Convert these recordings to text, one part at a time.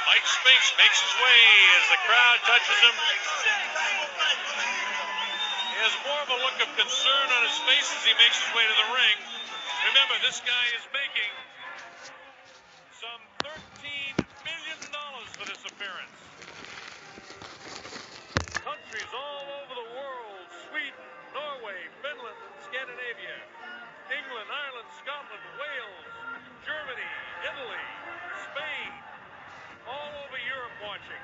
Mike Spinks makes his way as the crowd touches him. He has more of a look of concern on his face as he makes his way to the ring. Remember, this guy is making some $13 million for this appearance. Countries all over the world, Sweden, Norway, Finland, and Scandinavia, England, Ireland, Scotland, Wales, Germany, Italy, Spain, all over Europe watching.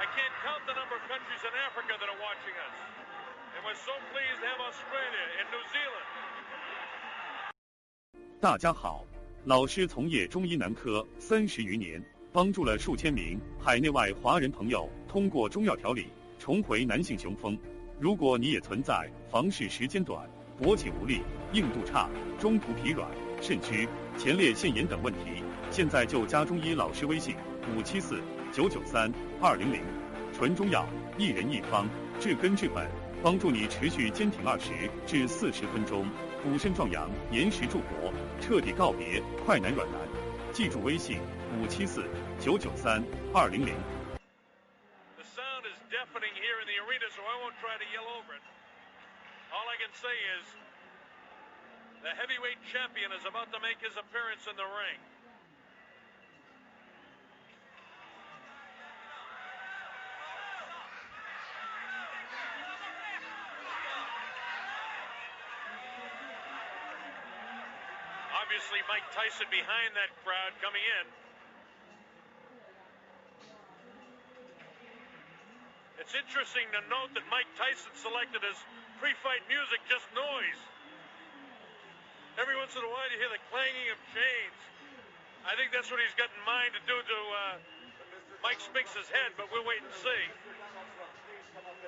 I can't count the number of countries in Africa that are watching us. And we're so pleased to have Australia and New Zealand. 大家好，老师从业中医男科30余年，帮助了数千名海内外华人朋友通过中药调理重回男性雄风。如果你也存在房事时间短、勃起无力、硬度差、中途疲软、肾虚、前列腺炎等问题，现在就加中医老师微信574-993-200，纯中药，一人一方，治根治本，帮助你持续坚挺20至40分钟，补肾壮阳，延时助勃，彻底告别快男软男。记住微信574-993-200。The sound is deafening here in the arena, so I won't try to yell over it. All I can say is the heavyweight champion is about to make his appearance in the ring. Obviously, Mike Tyson behind that crowd coming in. It's interesting to note that Mike Tyson selected as pre-fight music just noise. Every once in a while you hear the clanging of chains. I think that's what he's got in mind to do to Mike Spinks' head, but we'll wait and see.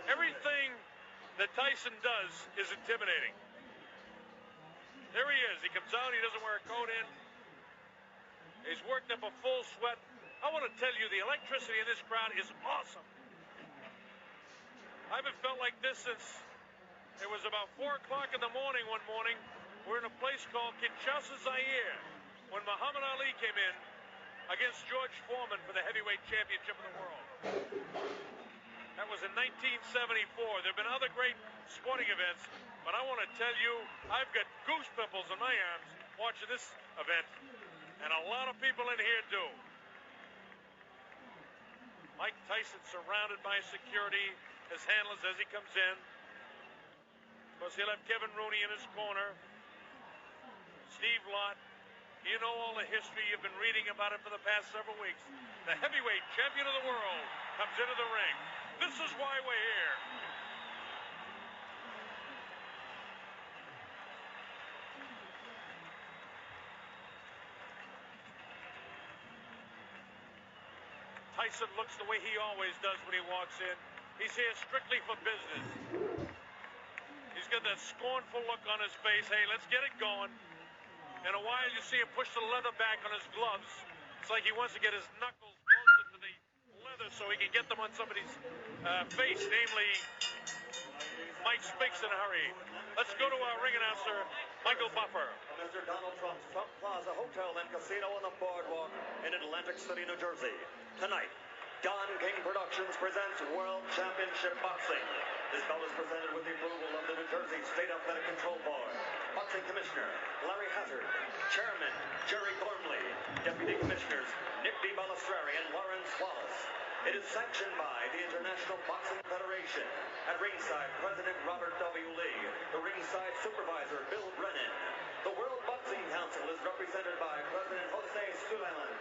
Everything that Tyson does is intimidating. There he is. He comes out. He doesn't wear a coat in. He's worked up a full sweat. I want to tell you, the electricity in this crowd is awesome. I haven't felt like this since it was about 4 o'clock in the morning one morning. We're in a place called Kinshasa, Zaire, when Muhammad Ali came in against George Foreman for the heavyweight championship of the world. That was in 1974. There have been other great sporting events, but I want to tell you, I've got goose pimples in my arms watching this event, and a lot of people in here do. Mike Tyson surrounded by security, his handlers as he comes in. Of course, he'll have Kevin Rooney in his corner. Steve Lott. You know all the history. You've been reading about it for the past several weeks. The heavyweight champion of the world comes into the ring. This is why we're here. Tyson looks the way he always does when he walks in. He's here strictly for business. He's got that scornful look on his face. Hey, let's get it going. In a while, you see him push the leather back on his gloves. It's like he wants to get his knuckles closer to the leather so he can get them on somebody's face, namely Mike Spinks in a hurry. Let's go to our ring announcer, Michael Buffer. Mr. Donald Trump's Trump Plaza Hotel and Casino on the boardwalk in Atlantic City, New Jersey. Tonight, Don King Productions presents World Championship Boxing. This bout is presented with the approval of the New Jersey State Athletic Control Board. Boxing Commissioner Larry Hazard, Chairman Jerry Gormley, Deputy Commissioners Nick D. Balistrari and Lawrence Wallace. It is sanctioned by the International Boxing Federation. At ringside, President Robert W. Lee. The ringside supervisor, Bill Brennan. The World Boxing Council is represented by President Jose Suleiman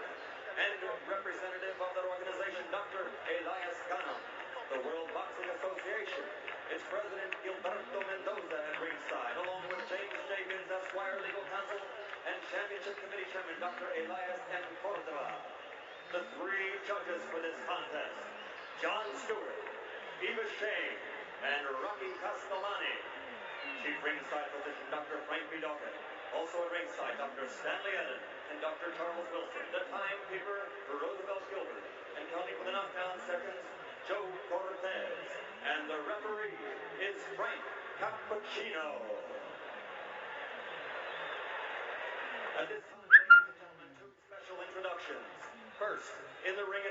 and representative of that organization, Dr. Elias Cano. The World Boxing Association, its president, Gilberto Mendoza, at ringside, along with James Jenkins, Esquire Legal Counsel, and Championship Committee Chairman, Dr. Elias N. Cordova. The 3 judges for this contest, John Stewart, Eva Shea, and Rocky Castellani. Chief ringside physician, Dr. Frank B. Dockett. Also at ringside, Dr. Stanley Eden and Dr. Charles Wilson. The timekeeper, Roosevelt Gilbert. And counting for the knockdown seconds, Joe Cortez. And the referee is Frank Cappuccino. At this time, ladies and gentlemen, 2 special introductions. First, in the ring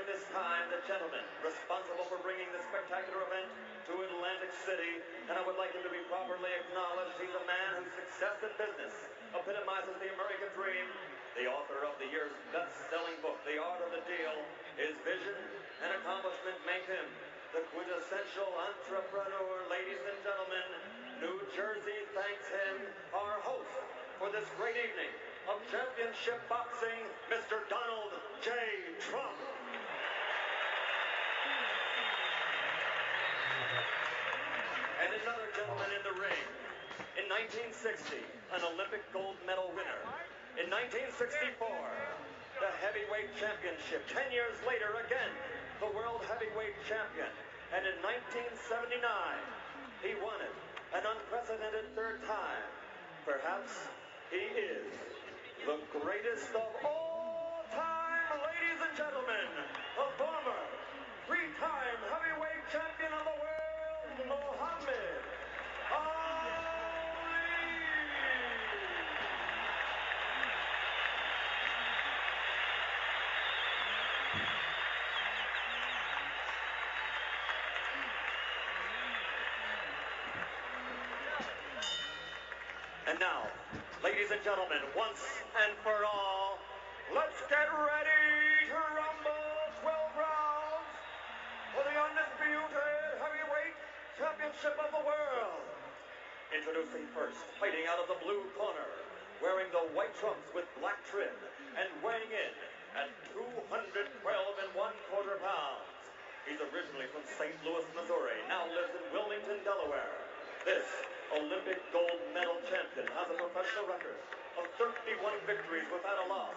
gentleman responsible for bringing this spectacular event to Atlantic City, and I would like him to be properly acknowledged. He's a man whose success in business epitomizes the American dream, the author of the year's best-selling book, The Art of the Deal. His vision and accomplishment make him the quintessential entrepreneur. Ladies and gentlemen, New Jersey thanks him, our host for this great evening of championship boxing, Mr. Donald J. Trump. And another gentleman in the ring. In 1960, an Olympic gold medal winner. In 1964, the heavyweight championship. 10 years later, again, the world heavyweight champion. And in 1979, he won it, an unprecedented third time. Perhaps he is the greatest of all time, ladies and gentlemen, a former three-time heavyweight champion of the world, Muhammad Ali. And now, ladies and gentlemen, once and for all, let's get ready to rumble 12 rounds for the undisputed heavyweight championship of the world. Introducing first, fighting out of the blue corner, wearing the white trunks with black trim, and weighing in at 212 1/4 pounds. He's originally from St. Louis, Missouri, now lives in Wilmington, Delaware. This Olympic gold medal champion has a professional record of 31 victories without a loss,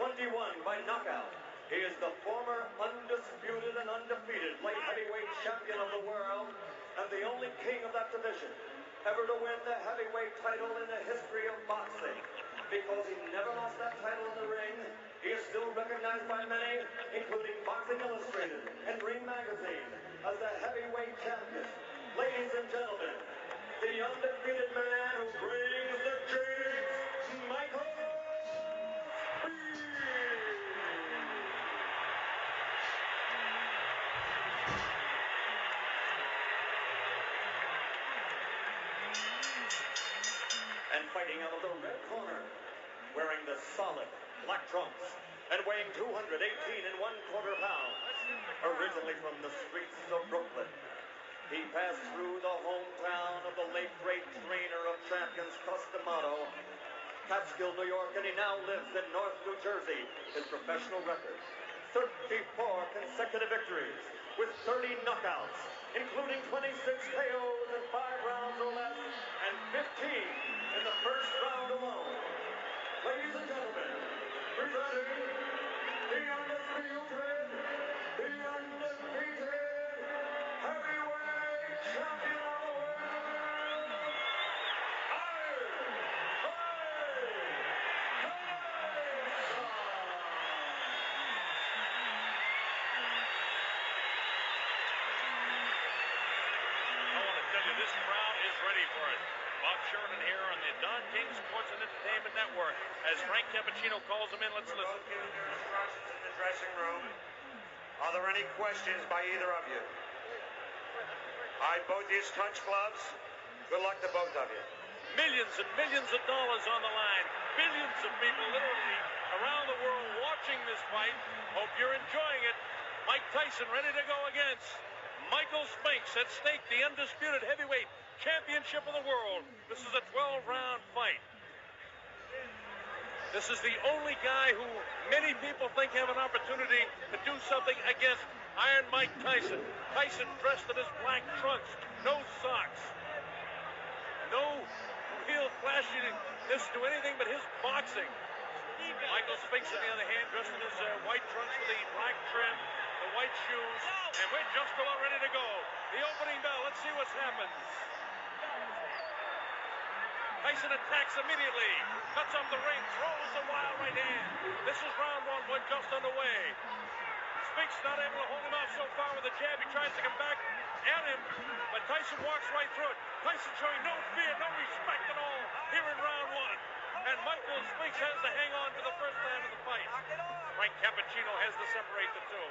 21 by knockout. He is the former undisputed and undefeated light heavyweight champion of the world and the only king of that division ever to win the heavyweight title in the history of boxing. Because he never lost that title in the ring, he is still recognized by many, including Boxing Illustrated and Ring Magazine, as the heavyweight champion. Ladies and gentlemen, the undefeated man who brings the jigs, Michael Speed. And fighting out of the red corner, wearing the solid black trunks and weighing 218 1/4 pounds, originally from the streets of Brooklyn. He passed through the hometown of the late great trainer of champions, Costamato, Catskill, New York, and he now lives in North New Jersey. His professional record, 34 consecutive victories with 30 knockouts, including 26 KOs in 5 rounds or less, and 15 in the first round alone. Ladies and gentlemen, presenting the undisputed, heavyweight champion of the world, This crowd is ready for it. Bob Sheridan here on the Don King Sports and Entertainment Network. As Frank Cappuccino calls him in, let's listen. Both giving instructions in the dressing room. Are there any questions by either of you? All right, both of you touch gloves. Good luck to both of you. Millions and millions of dollars on the line. Billions of people literally around the world watching this fight. Hope you're enjoying it. Mike Tyson ready to go against Michael Spinks. At stake, the undisputed heavyweight championship of the world. This is a 12-round fight. This is the only guy who many people think have an opportunity to do something against Iron Mike Tyson. Tyson dressed in his black trunks, no socks, no real flashiness to anything but his boxing. Michael Spinks, on the other hand, dressed in his white trunks with the black trim, the white shoes, and we're just about ready to go. The opening bell, let's see what's happened. Tyson attacks immediately, cuts off the ring, throws a wild right hand. This is round one, we're just underway. Spinks not able to hold him off so far with a jab. He tries to come back at him, but Tyson walks right through it. Tyson showing no fear, no respect at all here in round one. And Michael Spinks has to hang on for the first time in the fight. Frank Cappuccino has to separate the two.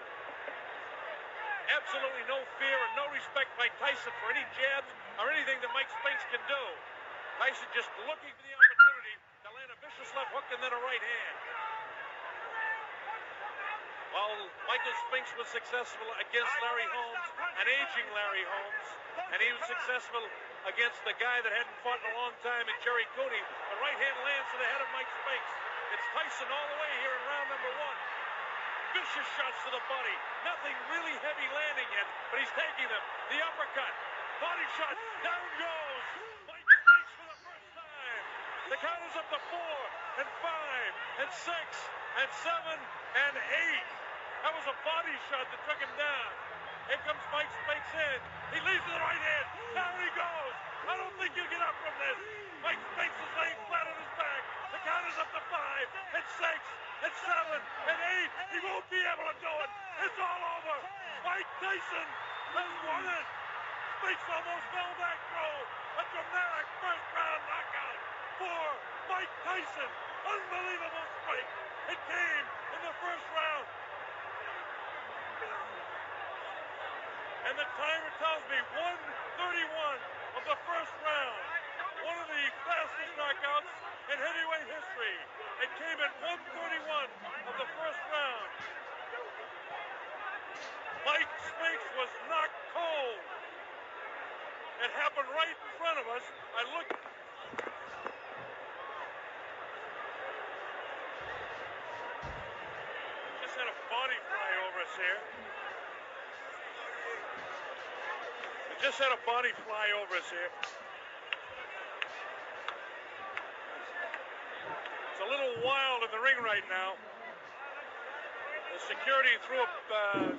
Absolutely no fear and no respect by Tyson for any jabs or anything that Mike Spinks can do. Tyson just looking for the opportunity to land a vicious left hook and then a right hand. While Michael Spinks was successful against Larry Holmes, an aging Larry Holmes, and he was successful against the guy that hadn't fought in a long time in Jerry Cooney, the right hand lands to the head of Mike Spinks. It's Tyson all the way here in round number 1. Vicious shots to the body. Nothing really heavy landing yet, but he's taking them. The uppercut. Body shot. Down goes Mike Spinks for the first time. The count is up to 4 and 5 and 6 and 7 and 8. That was a body shot that took him down. Here comes Mike Spinks in. He leads to the right hand. Down he goes. I don't think you get up from this. Mike Spinks is laying flat on his back. The count is up to 5 and 6 and 7 and 8. He won't be able to do it. It's all over. Mike Tyson has won it. Spinks almost fell back through. A dramatic first round knockout for Mike Tyson. Unbelievable strike. It came in the first round. And the timer tells me 1:31 of the first round. One of the fastest knockouts in heavyweight history. It came at 1:31 of the first round. Mike Spinks was knocked cold. It happened right in front of us. I looked. Just had a body fly over us here. Just had a body fly over us here. It's a little wild in the ring right now. The security threw up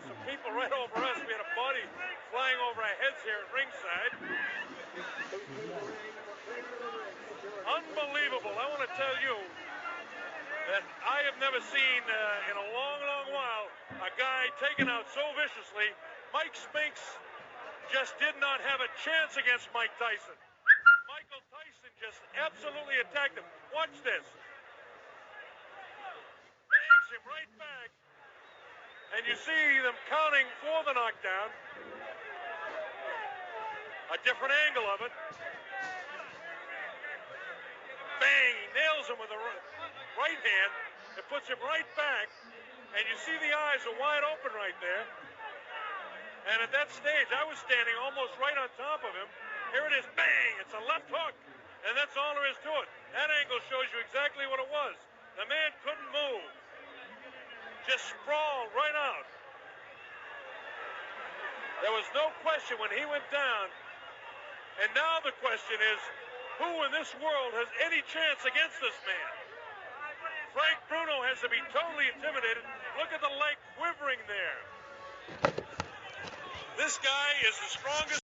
some people right over us. We had a body flying over our heads here at ringside. Unbelievable. I want to tell you that I have never seen in a long, long while a guy taken out so viciously. Mike Spinks just did not have a chance against Mike Tyson. Michael Tyson just absolutely attacked him. Watch this. Bangs him right back. And you see them counting for the knockdown. A different angle of it. Bang! He nails him with a right hand. It puts him right back. And you see the eyes are wide open right there. And at that stage, I was standing almost right on top of him. Here it is, bang! It's a left hook. And that's all there is to it. That angle shows you exactly what it was. The man couldn't move. Just sprawled right out. There was no question when he went down. And now the question is, who in this world has any chance against this man? Frank Bruno has to be totally intimidated. Look at the leg quivering there. This guy is the strongest.